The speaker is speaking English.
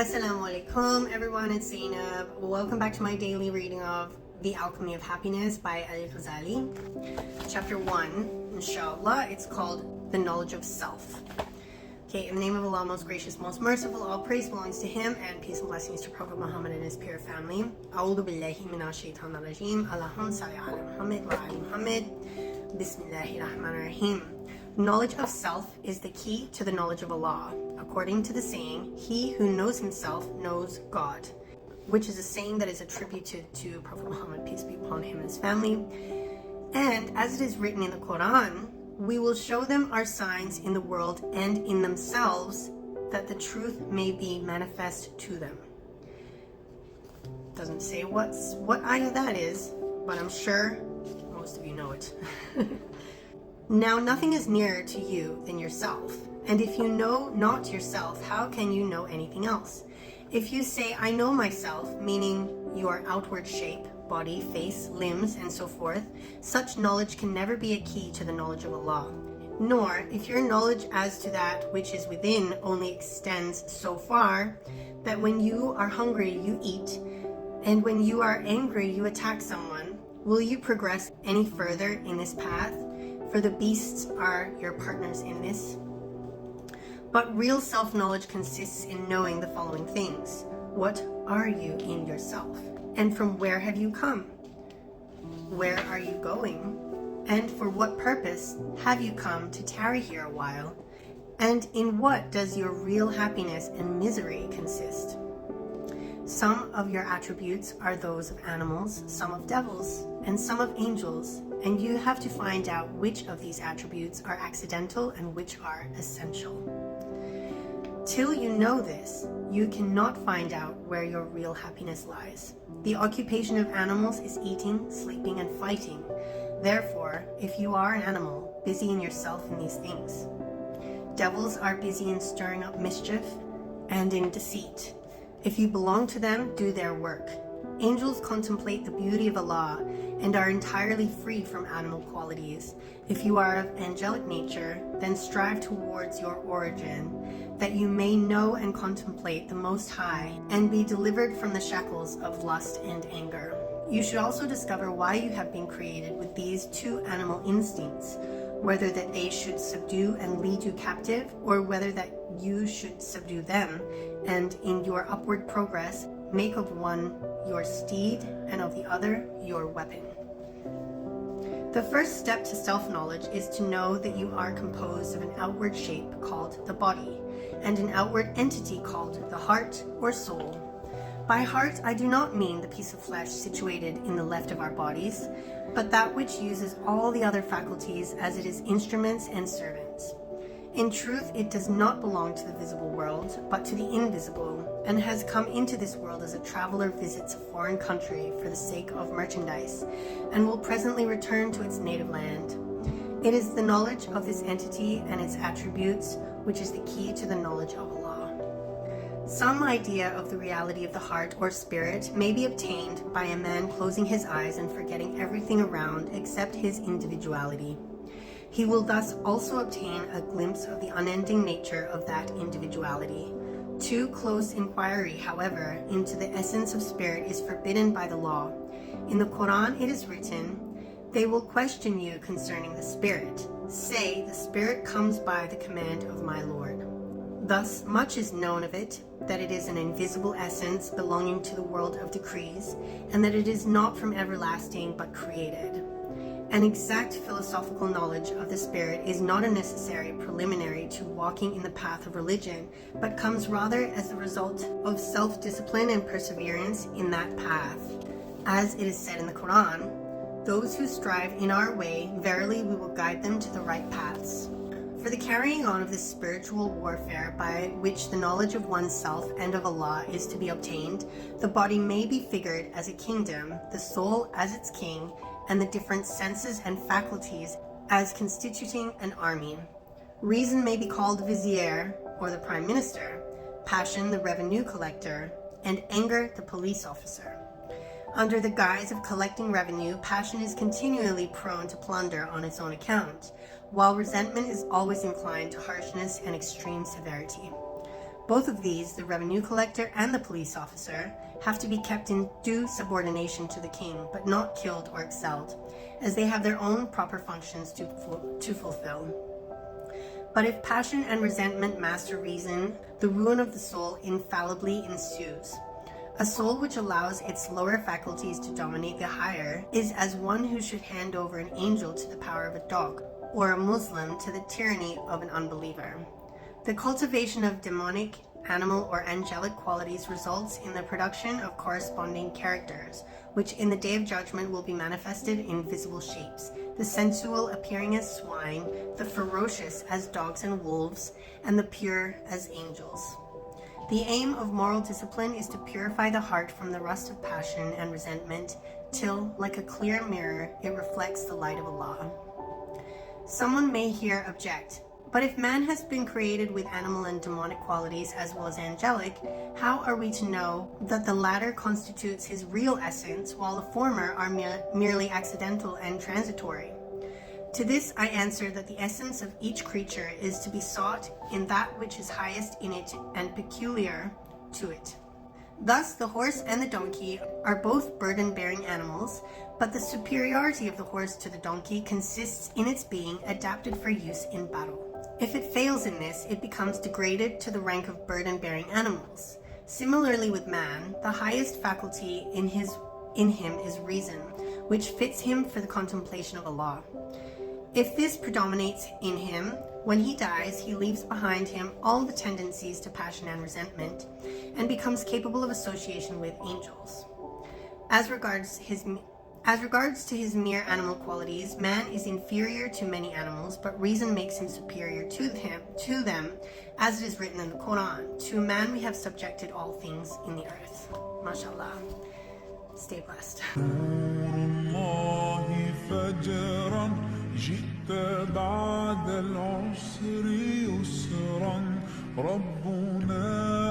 Assalamu alaikum everyone, it's Zainab. Welcome back to my daily reading of The Alchemy of Happiness by Al-Ghazali. Chapter 1, inshaAllah, it's called The Knowledge of Self. Okay, in the name of Allah, most gracious, most merciful, all praise belongs to Him, and peace and blessings to Prophet Muhammad and his pure family. A'udhu billahi minash shaitanir rajim. Allahumma salli ala Muhammad wa ali Muhammad. Bismillahir rahmanir rahim. Knowledge of self is the key to the knowledge of Allah. According to the saying, he who knows himself knows God, which is a saying that is attributed to Prophet Muhammad, peace be upon him and his family. And as it is written in the Quran, we will show them our signs in the world and in themselves, that the truth may be manifest to them. Doesn't say what ayah that is, but I'm sure most of you know it. Now nothing is nearer to you than yourself. And if you know not yourself, how can you know anything else? If you say, I know myself, meaning your outward shape, body, face, limbs, and so forth, such knowledge can never be a key to the knowledge of Allah. Nor, if your knowledge as to that which is within only extends so far that when you are hungry you eat, and when you are angry you attack someone, will you progress any further in this path? For the beasts are your partners in this. But real self-knowledge consists in knowing the following things. What are you in yourself? And from where have you come? Where are you going? And for what purpose have you come to tarry here a while? And in what does your real happiness and misery consist? Some of your attributes are those of animals, some of devils, and some of angels, and you have to find out which of these attributes are accidental and which are essential. Till you know this, you cannot find out where your real happiness lies. The occupation of animals is eating, sleeping, and fighting. Therefore, if you are an animal, busy in yourself in these things. Devils are busy in stirring up mischief and in deceit. If you belong to them, do their work. Angels contemplate the beauty of Allah and are entirely free from animal qualities. If you are of angelic nature, then strive towards your origin, that you may know and contemplate the Most High and be delivered from the shackles of lust and anger. You should also discover why you have been created with these two animal instincts, whether that they should subdue and lead you captive, or whether that you should subdue them, and in your upward progress make of one your steed and of the other your weapon. The first step to self-knowledge is to know that you are composed of an outward shape called the body, and an outward entity called the heart or soul. By heart, I do not mean the piece of flesh situated in the left of our bodies, but that which uses all the other faculties as it is instruments and servants. In truth, it does not belong to the visible world, but to the invisible, and has come into this world as a traveler visits a foreign country for the sake of merchandise, and will presently return to its native land. It is the knowledge of this entity and its attributes which is the key to the knowledge of Allah. Some idea of the reality of the heart or spirit may be obtained by a man closing his eyes and forgetting everything around except his individuality. He will thus also obtain a glimpse of the unending nature of that individuality. Too close inquiry, however, into the essence of spirit is forbidden by the law. In the Quran it is written, "They will question you concerning the spirit. Say, the spirit comes by the command of my Lord." Thus much is known of it, that it is an invisible essence belonging to the world of decrees, and that it is not from everlasting but created. An exact philosophical knowledge of the spirit is not a necessary preliminary to walking in the path of religion, but comes rather as the result of self-discipline and perseverance in that path. As it is said in the Quran, "Those who strive in our way, verily we will guide them to the right paths." For the carrying on of this spiritual warfare by which the knowledge of oneself and of Allah is to be obtained, the body may be figured as a kingdom, the soul as its king, and the different senses and faculties as constituting an army. Reason may be called vizier, or the prime minister, passion the revenue collector, and anger the police officer. Under the guise of collecting revenue, passion is continually prone to plunder on its own account, while resentment is always inclined to harshness and extreme severity. Both of these, the revenue collector and the police officer, have to be kept in due subordination to the king, but not killed or excelled, as they have their own proper functions to fulfill. But if passion and resentment master reason, the ruin of the soul infallibly ensues. A soul which allows its lower faculties to dominate the higher is as one who should hand over an angel to the power of a dog, or a Muslim to the tyranny of an unbeliever. The cultivation of demonic, animal, or angelic qualities results in the production of corresponding characters, which in the day of judgment will be manifested in visible shapes, the sensual appearing as swine, the ferocious as dogs and wolves, and the pure as angels. The aim of moral discipline is to purify the heart from the rust of passion and resentment, till, like a clear mirror, it reflects the light of Allah. Someone may here object, but if man has been created with animal and demonic qualities as well as angelic, how are we to know that the latter constitutes his real essence, while the former are merely accidental and transitory? To this I answer that the essence of each creature is to be sought in that which is highest in it and peculiar to it. Thus the horse and the donkey are both burden-bearing animals, but the superiority of the horse to the donkey consists in its being adapted for use in battle. If it fails in this, it becomes degraded to the rank of burden-bearing animals. Similarly with man, the highest faculty in him is reason, which fits him for the contemplation of Allah. If this predominates in him, when he dies, he leaves behind him all the tendencies to passion and resentment, and becomes capable of association with angels. As regards to his mere animal qualities, man is inferior to many animals, but reason makes him superior to them, as it is written in the Quran. To man we have subjected all things in the earth. MashaAllah. Stay blessed. جئت بعد العسر يسرا ربنا